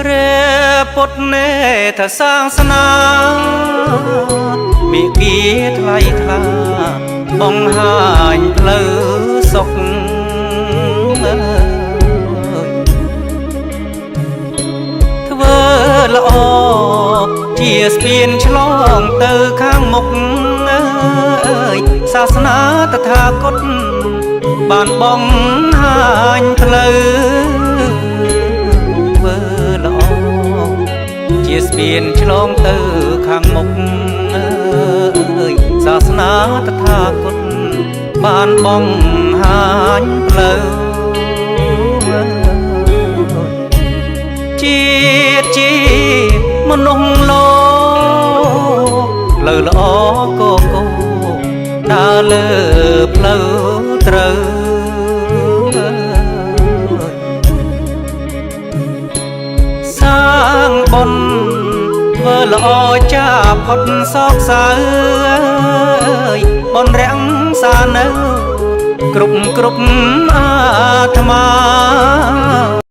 ព្រះពុទ្ធនេថសាសនាមេគីថ្លៃថ្លាបង្ហាញផ្លូវសុខធ្វើល្អជាស្ពានឆ្លងទៅខាងមុខសាសនាតថាគតបានបង្ហាញផ្លូវធ្វើល្អជាស្ពានឆ្លងទៅខាងមុខសាសនាតថាគតបានបង្ហាញផ្លូវជាមនុស្សលោកផ្លូវល្អកកដើរលើផ្លូវត្រូវសាងបុណ្យធ្វើល្អចាផុតសោកសៅបុណ្យរាំងសានៅគ្រប់អាត្មា